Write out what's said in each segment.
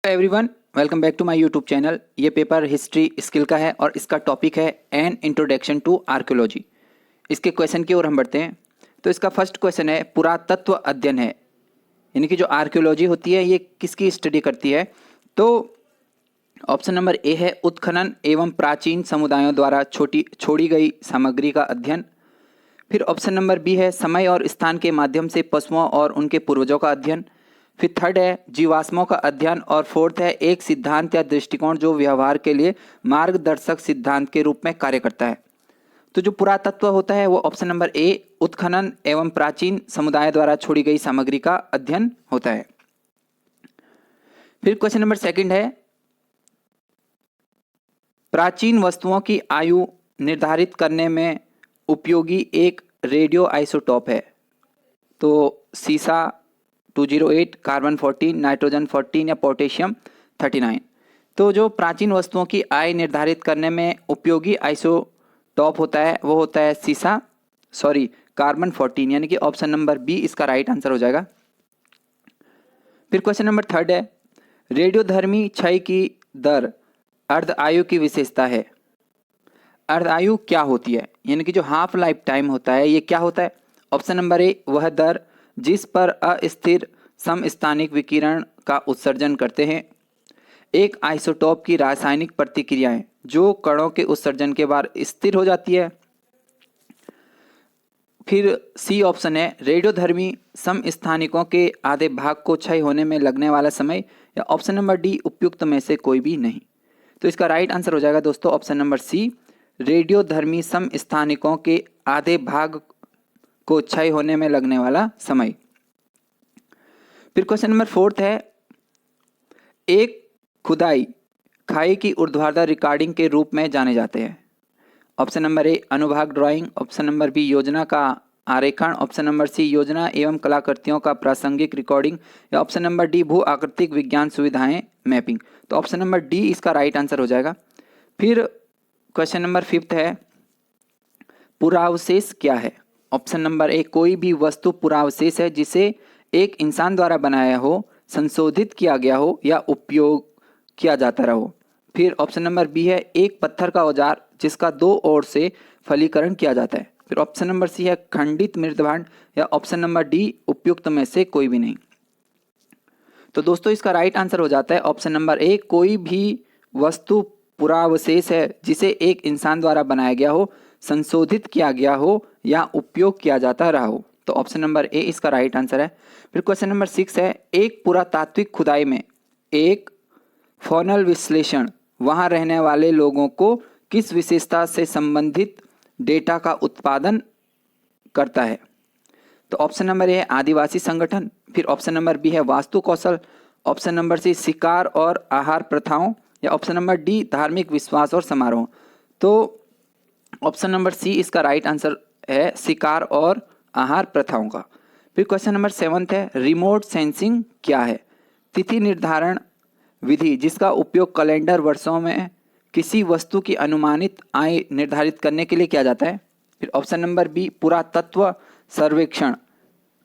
Hi everyone, welcome back to my YouTube channel. ये paper history skill का है और इसका टॉपिक है एन इंट्रोडक्शन टू आर्कियोलॉजी। इसके क्वेश्चन की ओर हम बढ़ते हैं। तो इसका फर्स्ट क्वेश्चन है पुरातत्व अध्ययन है, यानी कि जो आर्कियोलॉजी होती है ये किसकी स्टडी करती है। तो ऑप्शन नंबर ए है उत्खनन एवं प्राचीन समुदायों द्वारा छोड़ी गई सामग्री का अध्ययन। फिर ऑप्शन नंबर बी है समय और स्थान के माध्यम से पशुओं और उनके पूर्वजों का अध्ययन। फिर थर्ड है जीवाश्मों का अध्ययन और फोर्थ है एक सिद्धांत या दृष्टिकोण जो व्यवहार के लिए मार्गदर्शक सिद्धांत के रूप में कार्य करता है। तो जो पुरातत्व होता है वो ऑप्शन नंबर ए उत्खनन एवं प्राचीन समुदाय द्वारा छोड़ी गई सामग्री का अध्ययन होता है। फिर क्वेश्चन नंबर सेकंड है प्राचीन वस्तुओं की आयु निर्धारित करने में उपयोगी एक रेडियो आइसोटोप है। तो सीसा 208, कार्बन 14, नाइट्रोजन 14 या पोटेशियम 39। तो जो प्राचीन वस्तुओं की आयु निर्धारित करने में उपयोगी आइसोटोप होता है वो होता है कार्बन 14, यानी कि ऑप्शन नंबर बी इसका राइट आंसर हो जाएगा। फिर क्वेश्चन नंबर थर्ड है रेडियोधर्मी क्षय की दर अर्ध आयु की विशेषता है। अर्ध आयु क्या होती है, यानी कि जो हाफ लाइफ टाइम होता है ये क्या होता है। ऑप्शन नंबर ए वह दर जिस पर अस्थिर समस्थानिक विकिरण का उत्सर्जन करते हैं। एक आइसोटोप की रासायनिक प्रतिक्रियाएं जो कणों के उत्सर्जन के बाद स्थिर हो जाती है। फिर सी ऑप्शन है रेडियोधर्मी समस्थानिकों के आधे भाग को क्षय होने में लगने वाला समय, या ऑप्शन नंबर डी उपयुक्त में से कोई भी नहीं। तो इसका राइट आंसर हो जाएगा दोस्तों ऑप्शन नंबर सी रेडियोधर्मी समस्थानिकों के आधे भाग को क्षय होने में लगने वाला समय। फिर क्वेश्चन नंबर फोर्थ है एक खुदाई खाई की ऊर्ध्वाधर रिकॉर्डिंग के रूप में जाने जाते हैं। ऑप्शन नंबर ए अनुभाग ड्राइंग, ऑप्शन नंबर बी योजना का आरेखन, ऑप्शन नंबर सी योजना एवं कलाकृतियों का प्रासंगिक रिकॉर्डिंग, या ऑप्शन नंबर डी भू आकृतिक विज्ञान सुविधाएं मैपिंग। तो ऑप्शन नंबर डी इसका राइट आंसर हो जाएगा। फिर क्वेश्चन नंबर फिफ्थ है पुरावशेष क्या है। ऑप्शन नंबर ए कोई भी वस्तु पुरावशेष है जिसे एक इंसान द्वारा बनाया हो, संशोधित किया गया हो या उपयोग किया जाता रहा हो। फिर ऑप्शन नंबर बी है एक पत्थर का औजार जिसका दो ओर से फलीकरण किया जाता है। फिर ऑप्शन नंबर सी है खंडित मृदभांड, या ऑप्शन नंबर डी उपयुक्त में से कोई भी नहीं। तो दोस्तों इसका राइट आंसर हो जाता है ऑप्शन नंबर ए कोई भी वस्तु पुरावशेष है जिसे एक इंसान द्वारा बनाया गया हो, संशोधित किया गया हो या उपयोग किया जाता रहा हो। तो ऑप्शन नंबर ए इसका राइट आंसर है। फिर क्वेश्चन नंबर 6 है एक पुरातात्विक खुदाई में एक फॉनल विश्लेषण वहां रहने वाले लोगों को किस विशेषता से संबंधित डेटा का उत्पादन करता है। तो ऑप्शन नंबर ए है आदिवासी संगठन, फिर ऑप्शन नंबर बी है वास्तु कौशल, ऑप्शन नंबर सी शिकार और आहार प्रथाओं, या ऑप्शन नंबर डी धार्मिक विश्वास और समारोह। तो ऑप्शन नंबर सी इसका राइट आंसर है शिकार और आहार प्रथाओं का। फिर क्वेश्चन नंबर 7 है रिमोट सेंसिंग क्या है। तिथि निर्धारण विधि जिसका उपयोग कैलेंडर वर्षों में किसी वस्तु की अनुमानित आय निर्धारित करने के लिए किया जाता है। फिर ऑप्शन नंबर बी पुरातत्व सर्वेक्षण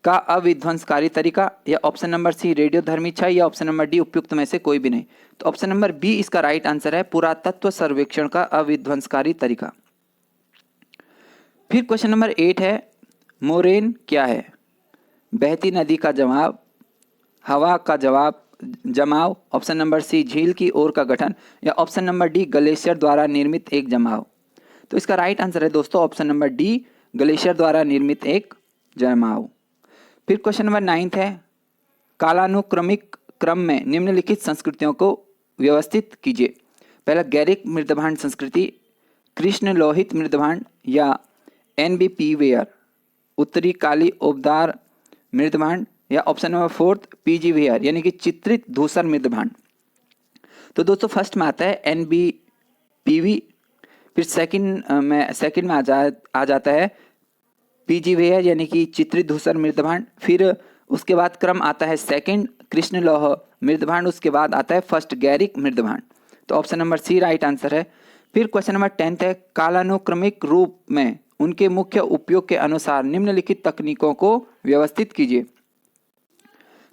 का अविध्वंसकारी तरीका, या ऑप्शन नंबर सी रेडियोधर्मी क्षय, या ऑप्शन नंबर डी उपयुक्त में से कोई भी नहीं। तो ऑप्शन नंबर बी इसका राइट आंसर है पुरातत्व सर्वेक्षण का अविध्वंसकारी तरीका। फिर क्वेश्चन नंबर 8 है मोरेन क्या है। बहती नदी का जवाब, हवा का जमाव, ऑप्शन नंबर सी झील की ओर का गठन, या ऑप्शन नंबर डी ग्लेशियर द्वारा निर्मित एक जमाव। तो इसका राइट आंसर है दोस्तों ऑप्शन नंबर डी ग्लेशियर द्वारा निर्मित एक जमाव। फिर क्वेश्चन नंबर 9 है कालानुक्रमिक क्रम में निम्नलिखित संस्कृतियों को व्यवस्थित कीजिए। पहला गैरिक मृदभांड संस्कृति, कृष्ण लोहित मृदभांड, या एनबीपी वेयर उत्तरी काली ओबदार मृदभांड, या ऑप्शन नंबर 4 पीजी वेयर यानी कि चित्रित धूसर मृदभांड। तो दोस्तों फर्स्ट में आता है एनबीपीवी, फिर सेकंड में आ जाता है पीजी वेयर यानी कि चित्रित धूसर मृदभांड, फिर उसके बाद क्रम आता है सेकंड कृष्ण लौह मृदभांड, उसके बाद आता है फर्स्ट गैरिक मृदभांड। तो option number C right answer है। फिर क्वेश्चन नंबर 10 है कालानुक्रमिक रूप में उनके मुख्य उपयोग के अनुसार निम्नलिखित तकनीकों को व्यवस्थित कीजिए।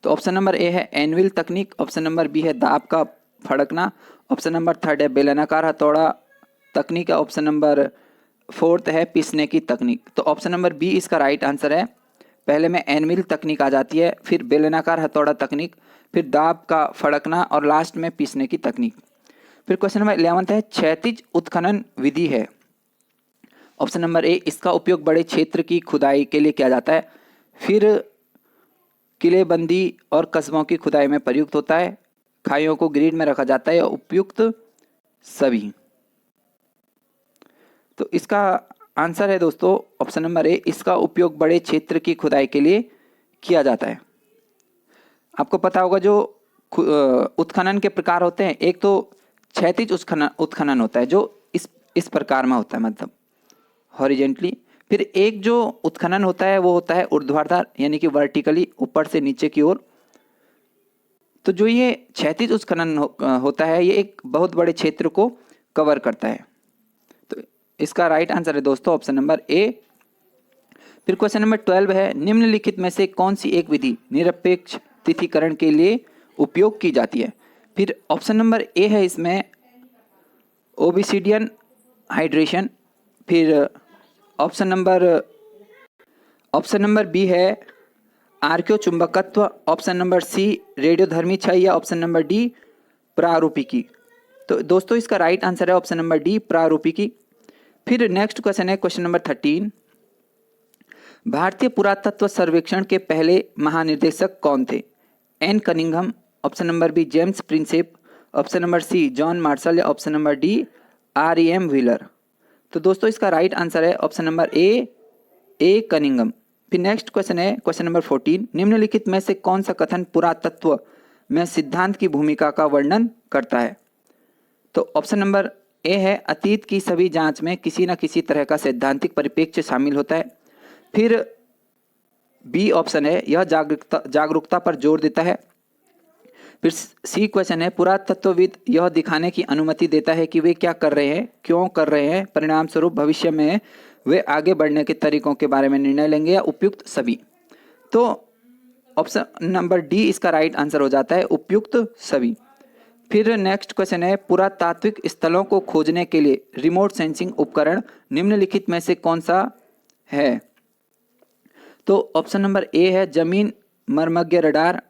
तो ऑप्शन नंबर ए है एनविल तकनीक, ऑप्शन नंबर बी है दाब का फड़कना, ऑप्शन नंबर थर्ड है बेलनाकार हथौड़ा तकनीक, ऑप्शन नंबर फोर्थ है पीसने की तकनीक। तो ऑप्शन नंबर बी इसका राइट आंसर है। पहले में एनविल तकनीक आ जाती है, फिर बेलनाकार हथौड़ा तकनीक, फिर दाब का फड़कना और लास्ट में पीसने की तकनीक। फिर क्वेश्चन नंबर 11 है क्षैतिज उत्खनन विधि है। ऑप्शन नंबर ए इसका उपयोग बड़े क्षेत्र की खुदाई के लिए किया जाता है, फिर किलेबंदी और कस्बों की खुदाई में प्रयुक्त होता है, खाइयों को ग्रिड में रखा जाता है, उपयुक्त सभी। तो इसका आंसर है दोस्तों ऑप्शन नंबर ए, इसका उपयोग बड़े क्षेत्र की खुदाई के लिए किया जाता है। आपको पता होगा जो उत्खनन के प्रकार होते हैं, एक तो क्षैतिज उत्खनन होता है जो इस प्रकार में होता है, मतलब हॉरिजेंटली। फिर एक जो उत्खनन होता है वो होता है ऊर्ध्वाधर यानी कि वर्टिकली ऊपर से नीचे की ओर। तो जो ये क्षैतिज उत्खनन होता है ये एक बहुत बड़े क्षेत्र को कवर करता है। तो इसका राइट आंसर है दोस्तों ऑप्शन नंबर ए। फिर क्वेश्चन नंबर 12 है निम्नलिखित में से कौन सी एक विधि निरपेक्ष तिथिकरण के लिए उपयोग की जाती है। फिर ऑप्शन नंबर ए है इसमें ओबिसिडियन हाइड्रेशन, फिर ऑप्शन नंबर बी है आर्क्यो चुंबकत्व, ऑप्शन नंबर सी रेडियोधर्मी क्षय या ऑप्शन नंबर डी प्रारूपिकी। तो दोस्तों इसका राइट आंसर है ऑप्शन नंबर डी प्रारूपिकी। फिर नेक्स्ट क्वेश्चन है क्वेश्चन नंबर 13, भारतीय पुरातत्व सर्वेक्षण के पहले महानिदेशक कौन थे। A Cunningham, option number B James Prinsep, option number C John Marshall या option number D REM Wheeler. तो दोस्तों इसका राइट आंसर है ऑप्शन नंबर ए कनिंघम। फिर नेक्स्ट क्वेश्चन है क्वेश्चन नंबर 14, निम्नलिखित में से कौन सा कथन पुरातत्व में सिद्धांत की भूमिका का वर्णन करता है। तो ऑप्शन नंबर ए है अतीत की सभी जांच में किसी न किसी तरह का सैद्धांतिक परिप्रेक्ष्य शामिल होता है। फिर बी ऑप्शन है यह जागरूकता पर जोर देता है। फिर सी क्वेश्चन है पुरातत्वविद यह दिखाने की अनुमति देता है कि वे क्या कर रहे हैं, क्यों कर रहे हैं, परिणाम स्वरूप भविष्य में वे आगे बढ़ने के तरीकों के बारे में निर्णय लेंगे या उपयुक्त सभी। तो ऑप्शन नंबर डी इसका राइट आंसर हो जाता है उपयुक्त सभी। फिर नेक्स्ट क्वेश्चन है पुरातात्विक स्थलों को खोजने के लिए रिमोट सेंसिंग उपकरण निम्नलिखित में से कौन सा है। तो ऑप्शन नंबर ए है जमीन मर्मज्ञ रडार,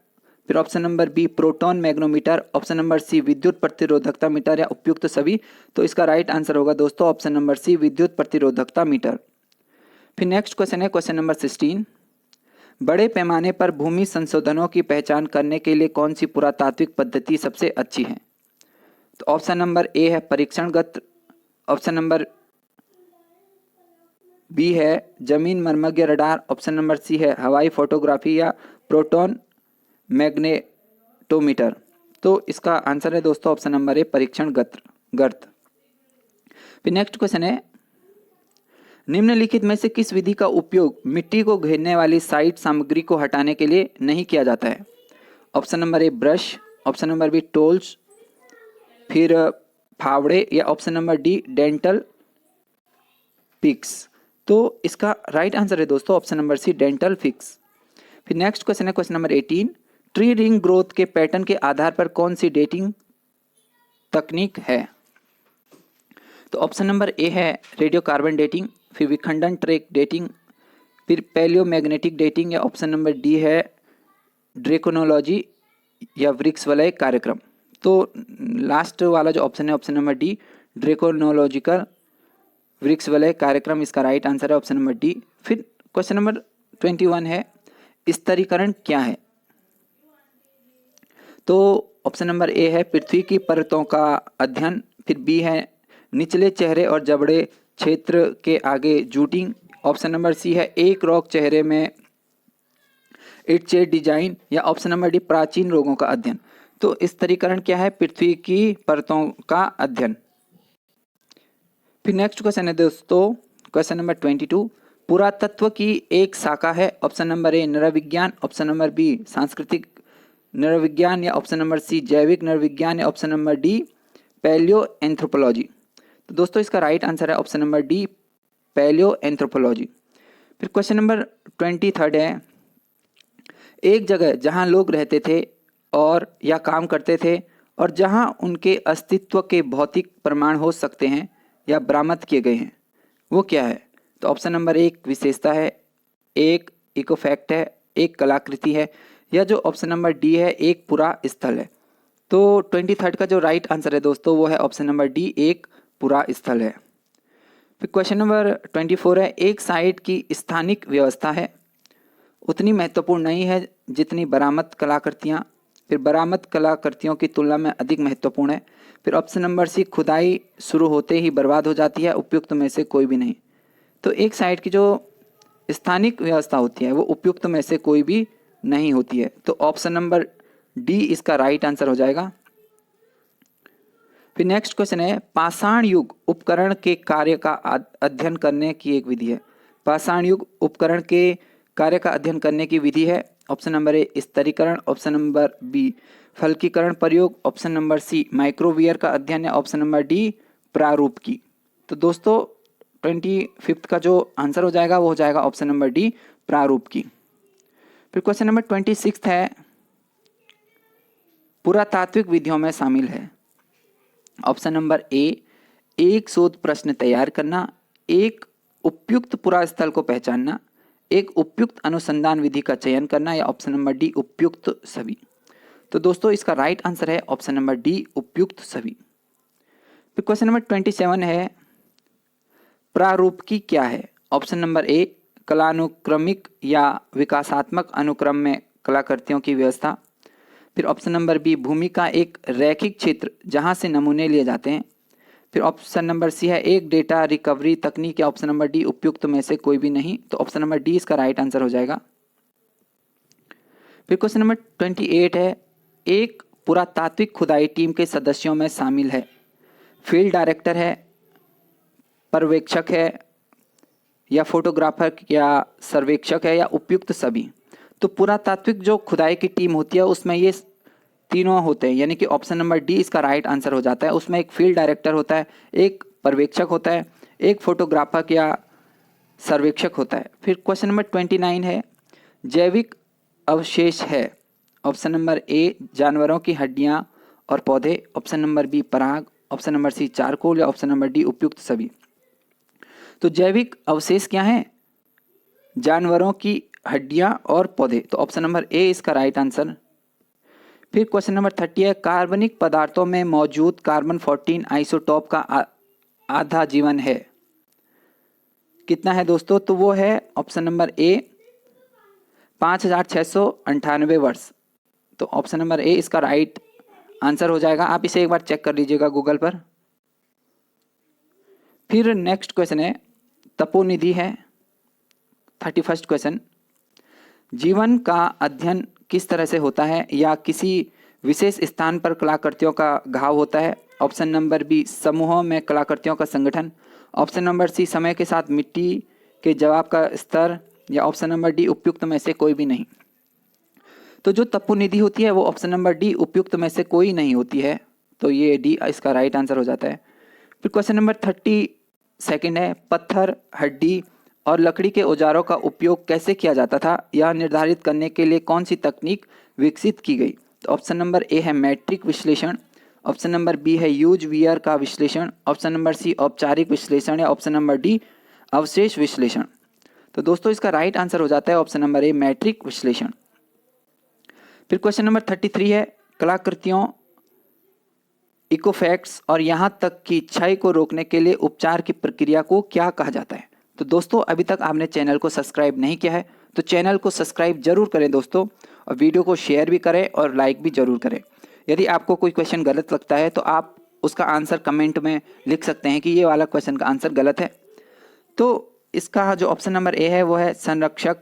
फिर option number B proton magnetometer, option number C विद्युत प्रतिरोधकता मीटर या उपयुक्त सभी। तो इसका राइट आंसर होगा दोस्तों ऑप्शन नंबर सी विद्युत प्रतिरोधकता मीटर। फिर नेक्स्ट क्वेश्चन है क्वेश्चन नंबर 16, बड़े पैमाने पर भूमि संशोधनों की पहचान करने के लिए कौन सी पुरातात्विक पद्धति सबसे अच्छी है। तो ऑप्शन नंबर ए है परीक्षणगत, ऑप्शन नंबर बी है जमीन मर्मज्ञ रडार, ऑप्शन नंबर सी है हवाई फोटोग्राफी या प्रोटॉन मैग्नेटोमीटर। तो इसका आंसर है दोस्तों ऑप्शन नंबर ए परीक्षणगत। फिर नेक्स्ट क्वेश्चन है निम्नलिखित में से किस विधि का उपयोग मिट्टी को घेरने वाली साइट सामग्री को हटाने के लिए नहीं किया जाता है। Option number A brush, option number B tools, फिर फावड़े या option number D dental picks. तो इसका राइट आंसर है दोस्तों option number C dental fix. फिर नेक्स्ट क्वेश्चन है question number 18, tree ring growth के पैटर्न के आधार पर कौन सी डेटिंग तकनीक है। तो ऑप्शन नंबर ए है रेडियो कार्बन डेटिंग, फिर विखंडन ट्रैक डेटिंग, फिर पैलियोमैग्नेटिक डेटिंग या ऑप्शन नंबर डी है ड्रेकोनोलॉजी या वृक्ष वलय कार्यक्रम। तो लास्ट वाला जो ऑप्शन है ऑप्शन नंबर डी ड्रेकोनोलॉजिकल वृक्ष वलय कार्यक्रम, इसका राइट आंसर है ऑप्शन नंबर डी। फिर क्वेश्चन नंबर 21 है स्तरीकरण क्या है। तो ऑप्शन नंबर ए है पृथ्वी की परतों का अध्ययन, फिर बी है निचले चेहरे और जबड़े क्षेत्र के आगे जूटिंग, ऑप्शन नंबर सी है एक रॉक चेहरे में इटचेट डिजाइन या ऑप्शन नंबर डी प्राचीन रोगों का अध्ययन। तो स्तरीकरण क्या है, पृथ्वी की परतों का अध्ययन। फिर नेक्स्ट क्वेश्चन है दोस्तों क्वेश्चन नंबर 22, पुरातत्व की एक शाखा है। ऑप्शन नंबर ए नरविज्ञान, ऑप्शन नंबर बी सांस्कृतिक नरविज्ञान या ऑप्शन नंबर सी जैविक नरविज्ञान या option number D palaeoanthropology. तो दोस्तों इसका राइट आंसर है option number D palaeoanthropology. फिर क्वेश्चन नंबर 23 है एक जगह जहाँ लोग रहते थे और या काम करते थे और जहाँ उनके अस्तित्व के भौतिक प्रमाण हो सकते हैं या बरामद किए गए हैं, वो क्या है? तो ऑप्शन नंबर एक विशेषता है, एक इको फैक्ट है, एक कलाकृति है, या जो ऑप्शन नंबर डी है एक पूरा स्थल है। तो 23rd का जो राइट आंसर है दोस्तों वो है ऑप्शन नंबर डी, एक पूरा स्थल है। फिर क्वेश्चन नंबर 24 है, एक साइट की स्थानिक व्यवस्था है, उतनी महत्वपूर्ण नहीं है जितनी बरामद कलाकृतियाँ। फिर बरामद कलाकृतियों की तुलना में अधिक महत्वपूर्ण है। फिर ऑप्शन नंबर सी, खुदाई शुरू होते ही बर्बाद हो जाती है, उपयुक्त में से कोई भी नहीं। तो एक साइट की जो स्थानिक व्यवस्था होती है वो उपयुक्त में से कोई भी नहीं होती है। तो ऑप्शन नंबर डी इसका राइट आंसर हो जाएगा। फिर नेक्स्ट क्वेश्चन है, पाषाण युग उपकरण के कार्य का अध्ययन करने की एक विधि है। पाषाण युग उपकरण के कार्य का अध्ययन करने की विधि है। ऑप्शन नंबर ए स्तरीकरण, ऑप्शन नंबर बी फलकीकरण प्रयोग, ऑप्शन नंबर सी माइक्रोवियर का अध्ययन है, ऑप्शन नंबर डी प्रारूप की। तो दोस्तों 25th का जो आंसर हो जाएगा वो हो जाएगा ऑप्शन नंबर डी प्रारूप की। फिर क्वेश्चन नंबर 26 है, पुरातात्विक विधियों में शामिल है। ऑप्शन नंबर ए एक शोध प्रश्न तैयार करना, एक उपयुक्त पुरास्थल को पहचानना, एक उपयुक्त अनुसंधान विधि का चयन करना, या ऑप्शन नंबर डी उपयुक्त सभी। तो दोस्तों इसका राइट आंसर है ऑप्शन नंबर डी उपयुक्त सभी। फिर क्वेश्चन नंबर 27 है, प्रारूपकी क्या है? ऑप्शन नंबर ए कलानुक्रमिक या विकासात्मक अनुक्रम में कलाकृतियों की व्यवस्था। फिर ऑप्शन नंबर बी भूमिका एक रैखिक क्षेत्र जहां से नमूने लिए जाते हैं। फिर ऑप्शन नंबर सी है एक डेटा रिकवरी तकनीक, या ऑप्शन नंबर डी उपयुक्त में से कोई भी नहीं। तो ऑप्शन नंबर डी इसका राइट आंसर हो जाएगा। फिर क्वेश्चन नंबर 28 है, एक पुरातात्विक खुदाई टीम के सदस्यों में शामिल है, फील्ड डायरेक्टर है, पर्यवेक्षक है, या फोटोग्राफर या सर्वेक्षक है, या उपयुक्त सभी। तो पुरातात्विक जो खुदाई की टीम होती है उसमें ये तीनों होते हैं, यानी कि ऑप्शन नंबर डी इसका राइट आंसर हो जाता है। उसमें एक फील्ड डायरेक्टर होता है, एक पर्यवेक्षक होता है, एक फोटोग्राफर या सर्वेक्षक होता है। फिर क्वेश्चन नंबर 29 है, जैविक अवशेष है। ऑप्शन नंबर ए जानवरों की हड्डियां और पौधे, ऑप्शन नंबर बी पराग, ऑप्शन नंबर सी चारकोल, या ऑप्शन नंबर डी उपयुक्त सभी। तो जैविक अवशेष क्या है? जानवरों की हड्डियां और पौधे। तो ऑप्शन नंबर ए इसका राइट आंसर। फिर क्वेश्चन नंबर 30 है, कार्बनिक पदार्थों में मौजूद कार्बन 14 आइसोटोप का आधा जीवन है, कितना है दोस्तों? तो वो है ऑप्शन नंबर ए 5698 वर्ष। तो ऑप्शन नंबर ए इसका राइट आंसर हो जाएगा। आप इसे एक बार चेक कर लीजिएगा गूगल पर। फिर नेक्स्ट क्वेश्चन है, तपोनिधि है 31st क्वेश्चन, जीवन का अध्ययन किस तरह से होता है या किसी विशेष स्थान पर कलाकृतियों का घाव होता है? ऑप्शन नंबर बी समूहों में कलाकृतियों का संगठन, ऑप्शन नंबर सी समय के साथ मिट्टी के जवाब का स्तर, या ऑप्शन नंबर डी उपयुक्त में से कोई भी नहीं। तो जो तपोनिधि होती है वो ऑप्शन नंबर डी उपयुक्त में से कोई नहीं होती है। तो ये डी इसका राइट आंसर हो जाता है। फिर क्वेश्चन नंबर 32 है, पत्थर, हड्डी और लकड़ी के औजारों का उपयोग कैसे किया जाता था, यह निर्धारित करने के लिए कौन सी तकनीक विकसित की गई? तो ऑप्शन नंबर ए है मैट्रिक विश्लेषण, ऑप्शन नंबर बी है यूज वियर का विश्लेषण, ऑप्शन नंबर सी औपचारिक विश्लेषण, या ऑप्शन नंबर डी अवशेष विश्लेषण। तो दोस्तों इसका राइट आंसर हो जाता है ऑप्शन नंबर ए मैट्रिक विश्लेषण। फिर क्वेश्चन नंबर 33 है, कलाकृतियों, इकोफैक्ट्स और यहाँ तक कि क्षय को रोकने के लिए उपचार की प्रक्रिया को क्या कहा जाता है? तो दोस्तों अभी तक आपने चैनल को सब्सक्राइब नहीं किया है तो चैनल को सब्सक्राइब जरूर करें दोस्तों, और वीडियो को शेयर भी करें और लाइक भी जरूर करें। यदि आपको कोई क्वेश्चन गलत लगता है तो आप उसका आंसर कमेंट में लिख सकते हैं कि ये वाला क्वेश्चन का आंसर गलत है। तो इसका जो ऑप्शन नंबर ए है वो है संरक्षक,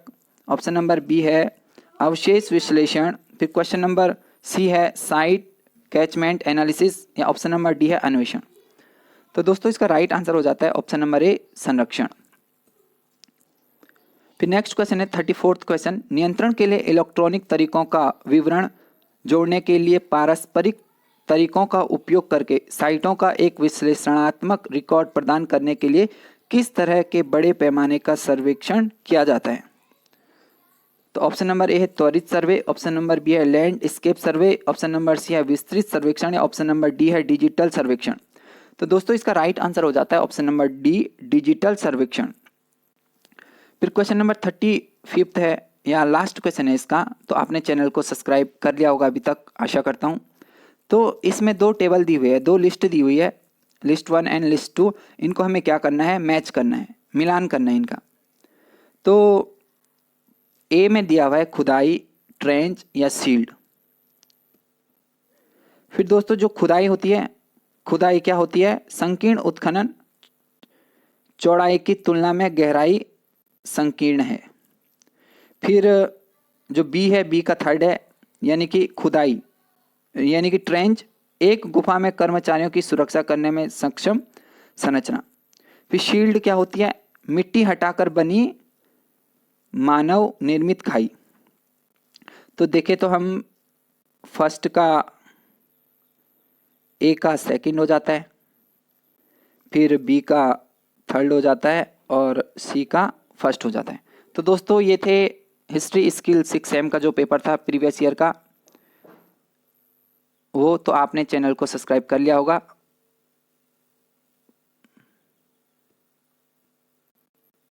ऑप्शन नंबर बी है अवशेष विश्लेषण, फिर क्वेश्चन नंबर सी है साइट कैचमेंट एनालिसिस, या ऑप्शन नंबर डी है अन्वेषण। तो दोस्तों इसका राइट आंसर हो जाता है ऑप्शन नंबर ए संरक्षण। फिर नेक्स्ट क्वेश्चन है 34th क्वेश्चन, नियंत्रण के लिए इलेक्ट्रॉनिक तरीकों का विवरण जोड़ने के लिए पारस्परिक तरीकों का उपयोग करके साइटों का एक विश्लेषणात्मक रिकॉर्ड प्रदान करने के लिए किस तरह के बड़े पैमाने का सर्वेक्षण किया जाता है? तो ऑप्शन नंबर ए है त्वरित सर्वे, ऑप्शन नंबर बी है लैंडस्केप सर्वे, ऑप्शन नंबर सी है विस्तृत सर्वेक्षण या ऑप्शन नंबर डी है डिजिटल सर्वेक्षण। तो दोस्तों इसका राइट आंसर हो जाता है ऑप्शन नंबर डी, डिजिटल सर्वेक्षण। फिर क्वेश्चन नंबर 35 है या लास्ट क्वेश्चन है इसका। तो आपने चैनल को सब्सक्राइब कर लिया होगा अभी तक, आशा करता हूँ। तो इसमें दो टेबल दी हुई है, दो लिस्ट दी हुई है, लिस्ट 1 एंड लिस्ट 2। इनको हमें क्या करना है, मैच करना है, मिलान करना है इनका। तो ए में दिया हुआ है खुदाई, ट्रेंच या सील्ड। फिर दोस्तों जो खुदाई होती है, खुदाई क्या होती है, संकीर्ण उत्खनन, चौड़ाई की तुलना में गहराई संकीर्ण है। फिर जो बी है, बी का थर्ड है, यानी कि खुदाई यानी कि ट्रेंच, एक गुफा में कर्मचारियों की सुरक्षा करने में सक्षम संरचना। फिर शील्ड क्या होती है, मिट्टी हटाकर बनी मानव निर्मित खाई। तो देखें तो हम फर्स्ट का ए का सेकंड हो जाता है, फिर बी का थर्ड हो जाता है और सी का फर्स्ट हो जाता है। तो दोस्तों ये थे हिस्ट्री स्किल 6M का जो पेपर था प्रीवियस ईयर का, वो तो आपने चैनल को सब्सक्राइब कर लिया होगा।